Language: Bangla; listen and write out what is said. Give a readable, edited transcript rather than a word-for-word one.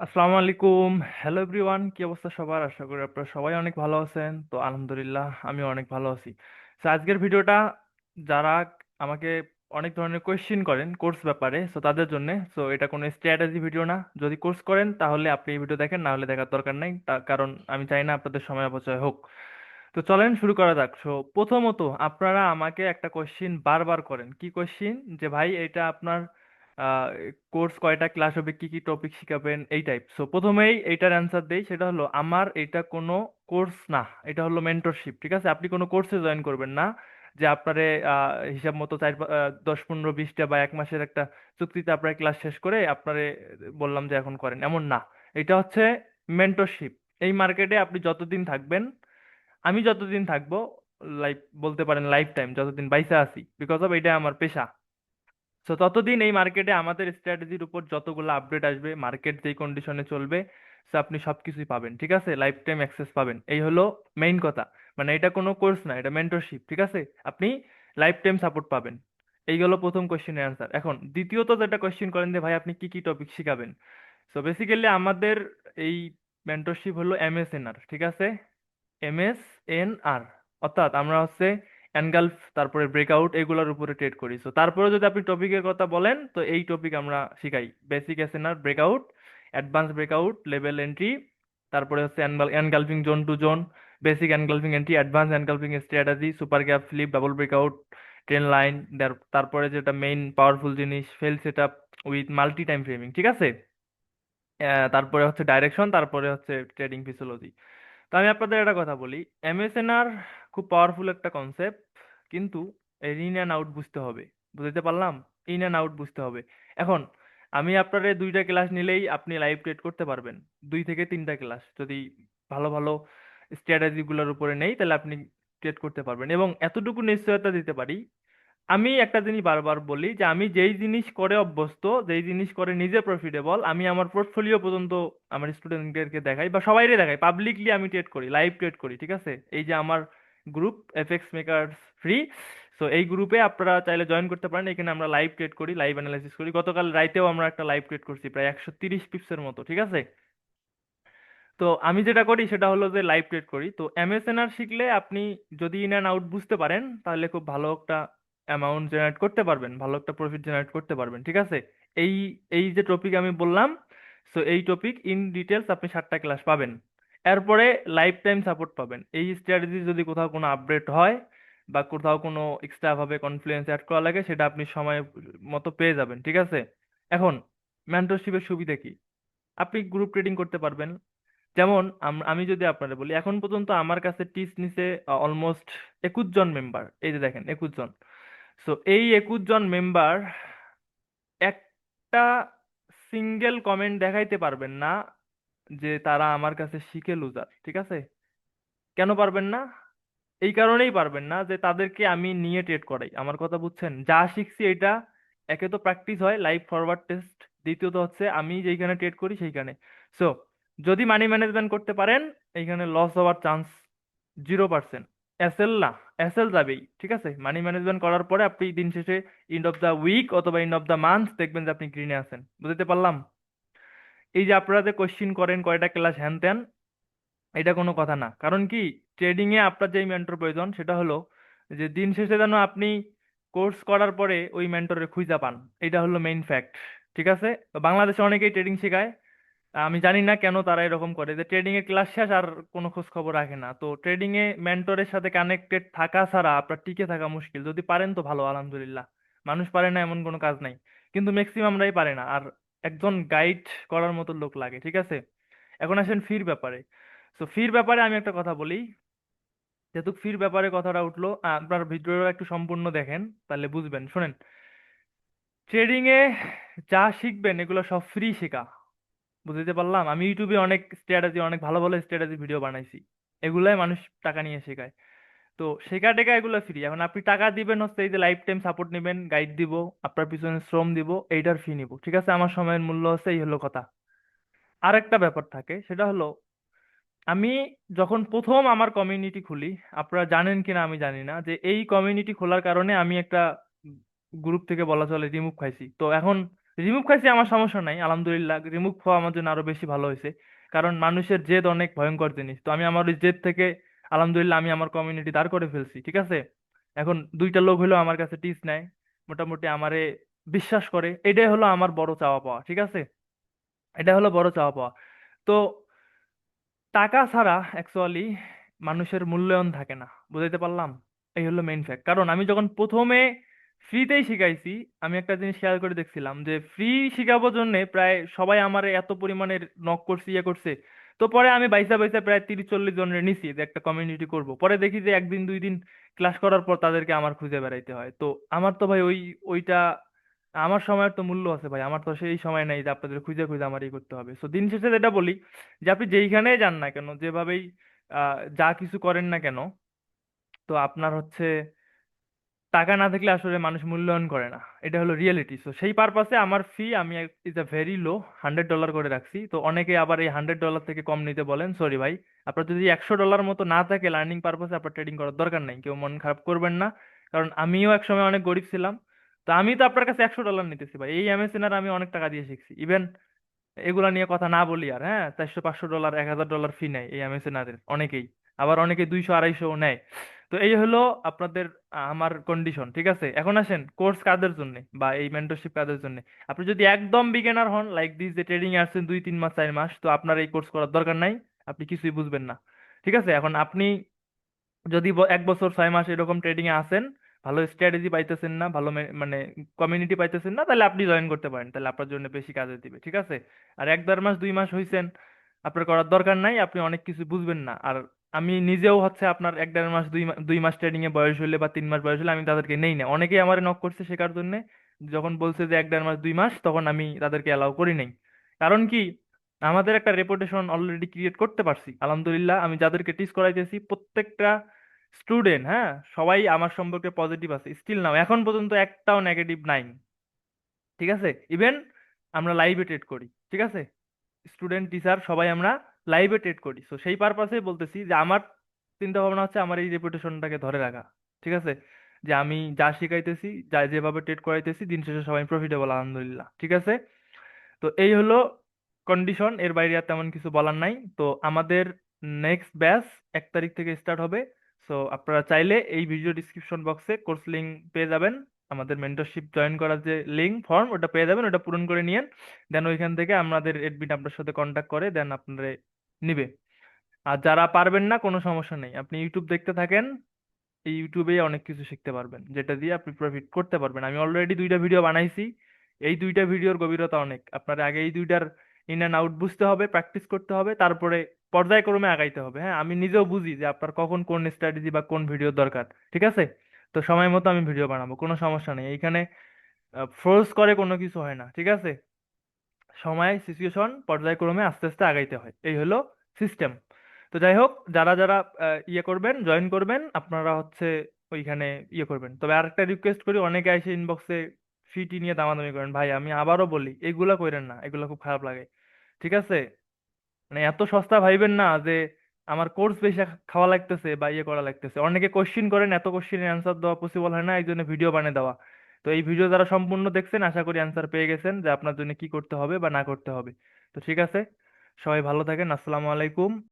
আসসালামু আলাইকুম। হ্যালো এভরিওয়ান, কি অবস্থা সবার? আশা করি আপনারা সবাই অনেক ভালো আছেন। তো আলহামদুলিল্লাহ আমি অনেক ভালো আছি। তো আজকের ভিডিওটা যারা আমাকে অনেক ধরনের কোয়েশ্চেন করেন কোর্স ব্যাপারে, সো তাদের জন্য। সো এটা কোনো স্ট্র্যাটেজি ভিডিও না। যদি কোর্স করেন তাহলে আপনি এই ভিডিও দেখেন, না হলে দেখার দরকার নাই। কারণ আমি চাই না আপনাদের সময় অপচয় হোক। তো চলেন শুরু করা যাক। সো প্রথমত আপনারা আমাকে একটা কোশ্চিন বারবার করেন। কি কোশ্চিন? যে ভাই এটা আপনার কোর্স কয়টা ক্লাস হবে, কি কি টপিক শিখাবেন, এই টাইপ। সো প্রথমেই এইটার অ্যান্সার দেই, সেটা হলো আমার এটা কোনো কোর্স না, এটা হলো মেন্টরশিপ। ঠিক আছে? আপনি কোনো কোর্সে জয়েন করবেন না যে আপনারে হিসাব মতো 10 15 20টা বা 1 মাসের একটা চুক্তিতে আপনার ক্লাস শেষ করে আপনারে বললাম যে এখন করেন, এমন না। এটা হচ্ছে মেন্টরশিপ। এই মার্কেটে আপনি যতদিন থাকবেন, আমি যতদিন থাকবো, লাইফ বলতে পারেন লাইফ টাইম, যতদিন বাইসা আছি, বিকজ অফ এটা আমার পেশা। তো ততদিন এই মার্কেটে আমাদের স্ট্র্যাটেজির উপর যতগুলো আপডেট আসবে, মার্কেট যেই কন্ডিশনে চলবে, সো আপনি সবকিছুই পাবেন। ঠিক আছে? লাইফ টাইম অ্যাক্সেস পাবেন, এই হলো মেইন কথা। মানে এটা কোনো কোর্স না, এটা মেন্টরশিপ। ঠিক আছে? আপনি লাইফ টাইম সাপোর্ট পাবেন। এই হলো প্রথম কোশ্চেনের অ্যান্সার। এখন দ্বিতীয়ত যেটা কোশ্চেন করেন যে ভাই আপনি কি কি টপিক শিখাবেন। সো বেসিক্যালি আমাদের এই মেন্টরশিপ হলো এমএসএনআর। ঠিক আছে? এমএসএনআর, অর্থাৎ আমরা হচ্ছে এনগালফ, তারপরে ব্রেকআউট, এগুলোর উপরে ট্রেড করি। সো তারপরে যদি আপনি টপিকের কথা বলেন, তো এই টপিক আমরা শিখাই: basic SNR, breakout, advance breakout, level entry, তারপরে হচ্ছে engulfing zone to zone, basic engulfing entry, advance engulfing strategy, super gap flip, double breakout, trend line, তারপরে যেটা মেইন পাওয়ারফুল জিনিস, fail set up with multi time framing. ঠিক আছে? তারপরে হচ্ছে ডাইরেকশন, তারপরে হচ্ছে ট্রেডিং ফিজিওলজি। তো আমি আপনাদের একটা কথা বলি, এমএসএনআর খুব পাওয়ারফুল একটা কনসেপ্ট, কিন্তু এর ইন অ্যান্ড আউট বুঝতে হবে। বুঝতে পারলাম? ইন অ্যান্ড আউট বুঝতে হবে। এখন আমি আপনার 2টা ক্লাস নিলেই আপনি লাইভ ট্রেড করতে পারবেন। 2 থেকে 3টা ক্লাস যদি ভালো ভালো স্ট্র্যাটেজি গুলোর উপরে নেই, তাহলে আপনি ট্রেড করতে পারবেন। এবং এতটুকু নিশ্চয়তা দিতে পারি, আমি একটা জিনিস বারবার বলি যে আমি যেই জিনিস করে অভ্যস্ত, যেই জিনিস করে নিজে প্রফিটেবল, আমি আমার পোর্টফোলিও পর্যন্ত আমার স্টুডেন্টদেরকে দেখাই বা সবাইরে দেখাই, পাবলিকলি আমি ট্রেড করি, লাইভ ট্রেড করি। ঠিক আছে? এই যে আমার group FX makers free, so এই গ্রুপে আপনারা চাইলে জয়েন করতে পারেন। এখানে আমরা লাইভ ট্রেড করি, লাইভ অ্যানালাইসিস করি। গতকাল রাইতেও আমরা একটা লাইভ ট্রেড করছি প্রায় 130 পিপসের মতো। ঠিক আছে? তো আমি যেটা করি সেটা হলো যে লাইভ ট্রেড করি। তো এমএসএনআর শিখলে আপনি যদি ইন অ্যান্ড আউট বুঝতে পারেন, তাহলে খুব ভালো একটা অ্যামাউন্ট জেনারেট করতে পারবেন, ভালো একটা প্রফিট জেনারেট করতে পারবেন। ঠিক আছে? এই এই যে টপিক আমি বললাম, সো এই টপিক ইন ডিটেলস আপনি 7টা ক্লাস পাবেন। এরপরে লাইফ টাইম সাপোর্ট পাবেন। এই স্ট্র্যাটেজি যদি কোথাও কোনো আপডেট হয় বা কোথাও কোনো এক্সট্রা ভাবে কনফ্লুয়েন্স অ্যাড করা লাগে, সেটা আপনি সময় মতো পেয়ে যাবেন। ঠিক আছে? এখন মেন্টরশিপের সুবিধা কি? আপনি গ্রুপ ট্রেডিং করতে পারবেন। যেমন আমি যদি আপনাদের বলি, এখন পর্যন্ত আমার কাছে টিচ নিছে অলমোস্ট 21 জন মেম্বার। এই যে দেখেন, 21 জন। সো এই 21 জন মেম্বার একটা সিঙ্গেল কমেন্ট দেখাইতে পারবেন না যে তারা আমার কাছে শিখে লুজার। ঠিক আছে? কেন পারবেন না? এই কারণেই পারবেন না যে তাদেরকে আমি নিয়ে ট্রেড করাই। আমার কথা বুঝছেন? যা শিখছি এটা, একে তো প্র্যাকটিস হয়, লাইভ ফরওয়ার্ড টেস্ট, দ্বিতীয়ত হচ্ছে আমি যেইখানে ট্রেড করি সেইখানে। সো যদি মানি ম্যানেজমেন্ট করতে পারেন, এইখানে লস হওয়ার চান্স 0%। এসএল না, এসএল যাবেই। ঠিক আছে? মানি ম্যানেজমেন্ট করার পরে আপনি দিন শেষে এন্ড অফ দ্য উইক অথবা এন্ড অফ দ্য মান্থ দেখবেন যে আপনি গ্রিনে আছেন। বুঝতে পারলাম? এই যে আপনারা যে কোশ্চিন করেন কয়টা ক্লাস হ্যান ত্যান, এটা কোনো কথা না। কারণ কি, ট্রেডিং এ আপনার যেই মেন্টর প্রয়োজন সেটা হলো যে দিন শেষে যেন আপনি কোর্স করার পরে ওই মেন্টরে খুঁজে পান। এটা হলো মেইন ফ্যাক্ট। ঠিক আছে? তো বাংলাদেশে অনেকেই ট্রেডিং শেখায়। আমি জানি না কেন তারা এরকম করে, যে ট্রেডিং এর ক্লাস শেষ আর কোনো খোঁজ খবর রাখে না। তো ট্রেডিং এ মেন্টরের সাথে কানেক্টেড থাকা ছাড়া আপনার টিকে থাকা মুশকিল। যদি পারেন তো ভালো, আলহামদুলিল্লাহ। মানুষ পারে না এমন কোনো কাজ নাই, কিন্তু ম্যাক্সিমামরাই পারে না। আর একজন গাইড করার মতো লোক লাগে। ঠিক আছে? এখন আসেন ফির ব্যাপারে। তো ফির ব্যাপারে আমি একটা কথা বলি। যেহেতু ফির ব্যাপারে কথাটা উঠলো, আপনার ভিডিওটা একটু সম্পূর্ণ দেখেন, তাহলে বুঝবেন। শুনেন, ট্রেডিং এ যা শিখবেন এগুলো সব ফ্রি শেখা। বুঝতে পারলাম? আমি ইউটিউবে অনেক স্ট্র্যাটেজি, অনেক ভালো ভালো স্ট্র্যাটেজি ভিডিও বানাইছি। এগুলাই মানুষ টাকা নিয়ে শেখায়। তো শেখা টেকা এগুলো ফ্রি। এখন আপনি টাকা দিবেন হচ্ছে এই যে লাইফ টাইম সাপোর্ট নেবেন, গাইড দিব, আপনার পিছনে শ্রম দিব, এইটার ফি নিব। ঠিক আছে? আমার সময়ের মূল্য হচ্ছে, এই হলো কথা। আর একটা ব্যাপার থাকে, সেটা হলো আমি যখন প্রথম আমার কমিউনিটি খুলি, আপনারা জানেন কিনা আমি জানি না, যে এই কমিউনিটি খোলার কারণে আমি একটা গ্রুপ থেকে বলা চলে রিমুভ খাইছি। তো এখন রিমুভ খাইছি আমার সমস্যা নাই, আলহামদুলিল্লাহ। রিমুভ খাওয়া আমার জন্য আরো বেশি ভালো হয়েছে, কারণ মানুষের জেদ অনেক ভয়ঙ্কর জিনিস। তো আমি আমার ওই জেদ থেকে আলহামদুলিল্লাহ আমি আমার কমিউনিটি দাঁড় করে ফেলছি, ঠিক আছে। এখন দুইটা লোক হলো আমার কাছে টিপস নেয়, মোটামুটি আমারে বিশ্বাস করে, এটাই হলো আমার বড় চাওয়া পাওয়া, ঠিক আছে। এটা হলো বড় চাওয়া পাওয়া। তো টাকা ছাড়া অ্যাকচুয়ালি মানুষের মূল্যায়ন থাকে না, বুঝাইতে পারলাম? এই হলো মেইন ফ্যাক্ট। কারণ আমি যখন প্রথমে ফ্রিতেই শিখাইছি, আমি একটা জিনিস খেয়াল করে দেখছিলাম যে ফ্রি শিখাবোর জন্য প্রায় সবাই আমার এত পরিমাণের নক করছে, ইয়ে করছে। তো পরে আমি বাইসা বাইসা প্রায় 30-40 জনের নিছি যে একটা কমিউনিটি করব। পরে দেখি যে একদিন 2 দিন ক্লাস করার পর তাদেরকে আমার খুঁজে বেড়াইতে হয়। তো আমার তো ভাই ওইটা, আমার সময়ের তো মূল্য আছে ভাই, আমার তো সেই সময় নাই যে আপনাদের খুঁজে খুঁজে আমার এই করতে হবে। তো দিন শেষে যেটা বলি, যে আপনি যেইখানে যান না কেন, যেভাবেই যা কিছু করেন না কেন, তো আপনার হচ্ছে টাকা না থাকলে আসলে মানুষ মূল্যায়ন করে না, এটা হলো রিয়েলিটি। তো সেই পারপাসে আমার ফি আমি ইজ আ ভেরি লো, $100 করে রাখছি। তো অনেকে আবার এই $100 থেকে কম নিতে বলেন, সরি ভাই, আপনার যদি $100 মতো না থাকে লার্নিং পারপাসে, আপনার ট্রেডিং করার দরকার নাই, কেউ মন খারাপ করবেন না। কারণ আমিও এক সময় অনেক গরিব ছিলাম, তো আমি তো আপনার কাছে $100 নিতেছি ভাই, এই এমএসএন আর আমি অনেক টাকা দিয়ে শিখছি। ইভেন এগুলা নিয়ে কথা না বলি আর, হ্যাঁ, $400-500 $1000 ফি নেয় এই এমএসএনারের অনেকেই, আবার অনেকে 200-250 নেয়। তো এই হলো আপনাদের আমার কন্ডিশন, ঠিক আছে। এখন আসেন কোর্স কাদের জন্য বা এই মেন্টরশিপ কাদের জন্য। আপনি যদি একদম বিগিনার হন, লাইক দিস, যে ট্রেডিং এ আসছেন 2-3 মাস 4 মাস, তো আপনার এই কোর্স করার দরকার নাই, আপনি কিছুই বুঝবেন না, ঠিক আছে। এখন আপনি যদি 1 বছর 6 মাস এরকম ট্রেডিং এ আসেন, ভালো স্ট্র্যাটেজি পাইতেছেন না, ভালো মানে কমিউনিটি পাইতেছেন না, তাহলে আপনি জয়েন করতে পারেন, তাহলে আপনার জন্য বেশি কাজে দিবে, ঠিক আছে। আর 1-1.5 মাস 2 মাস হইছেন, আপনার করার দরকার নাই, আপনি অনেক কিছু বুঝবেন না। আর আমি নিজেও হচ্ছে আপনার 1-1.5 মাস 2 মাস ট্রেডিং এ বয়স হইলে বা 3 মাস বয়স হলে আমি তাদেরকে নেই না, অনেকেই আমার নক করছে শেখার জন্য, যখন বলছে যে 1-1.5 মাস 2 মাস, তখন আমি তাদেরকে অ্যালাউ করি নাই। কারণ কি, আমাদের একটা রেপুটেশন অলরেডি ক্রিয়েট করতে পারছি আলহামদুলিল্লাহ। আমি যাদেরকে টিচ করাইতেছি প্রত্যেকটা স্টুডেন্ট, হ্যাঁ, সবাই আমার সম্পর্কে পজিটিভ আছে, স্টিল নাও এখন পর্যন্ত একটাও নেগেটিভ নাই, ঠিক আছে। ইভেন আমরা লাইভে ট্রেড করি, ঠিক আছে, স্টুডেন্ট টিচার সবাই আমরা লাইভে ট্রেড করি। তো সেই পারপাসেই বলতেছি যে আমার চিন্তা ভাবনা হচ্ছে আমার এই রেপুটেশনটাকে ধরে রাখা, ঠিক আছে, যে আমি যা শিখাইতেছি, যা যেভাবে ট্রেড করাইতেছি, দিন শেষে সবাই প্রফিটেবল আলহামদুলিল্লাহ, ঠিক আছে। তো এই হলো কন্ডিশন, এর বাইরে আর তেমন কিছু বলার নাই। তো আমাদের নেক্সট ব্যাচ 1 তারিখ থেকে স্টার্ট হবে। সো আপনারা চাইলে এই ভিডিও ডিসক্রিপশন বক্সে কোর্স লিংক পেয়ে যাবেন, আমাদের মেন্টরশিপ জয়েন করার যে লিংক ফর্ম ওটা পেয়ে যাবেন, ওটা পূরণ করে নিয়েন। দেন ওইখান থেকে আমাদের এডমিন আপনার সাথে কন্ট্যাক্ট করে দেন আপনারা নিবে। আর যারা পারবেন না, কোনো সমস্যা নেই, আপনি ইউটিউব দেখতে থাকেন, এই ইউটিউবে অনেক কিছু শিখতে পারবেন, যেটা দিয়ে আপনি প্রফিট করতে পারবেন। আমি অলরেডি 2টা ভিডিও বানাইছি, এই 2টা ভিডিওর গভীরতা অনেক, আপনার আগে এই 2টার ইন অ্যান্ড আউট বুঝতে হবে, প্র্যাকটিস করতে হবে, তারপরে পর্যায়ক্রমে আগাইতে হবে। হ্যাঁ, আমি নিজেও বুঝি যে আপনার কখন কোন স্ট্র্যাটেজি বা কোন ভিডিও দরকার, ঠিক আছে। তো সময় মতো আমি ভিডিও বানাবো, কোনো সমস্যা নেই এইখানে, ফোর্স করে কোনো কিছু হয় না, ঠিক আছে। সময় সিচুয়েশন পর্যায়ক্রমে আস্তে আস্তে আগাইতে হয়, এই হলো সিস্টেম। তো যাই হোক, যারা যারা ইয়ে করবেন, জয়েন করবেন, আপনারা হচ্ছে ওইখানে ইয়ে করবেন। তবে আরেকটা রিকোয়েস্ট করি, অনেকে এসে ইনবক্সে ফিটি নিয়ে দামাদামি করেন, ভাই আমি আবারও বলি এগুলা কইরেন না, এগুলা খুব খারাপ লাগে, ঠিক আছে। মানে এত সস্তা ভাইবেন না যে আমার কোর্স বেশি খাওয়া লাগতেছে বা ইয়ে করা লাগতেছে। অনেকে কোশ্চিন করেন, এত কোশ্চিনের অ্যান্সার দেওয়া পসিবল হয় না, এই জন্য ভিডিও বানিয়ে দেওয়া। তো এই ভিডিও যারা সম্পূর্ণ দেখছেন, আশা করি অ্যান্সার পেয়ে গেছেন যে আপনার জন্য কি করতে হবে বা না করতে হবে। তো ঠিক আছে, সবাই ভালো থাকেন, আসসালামু আলাইকুম।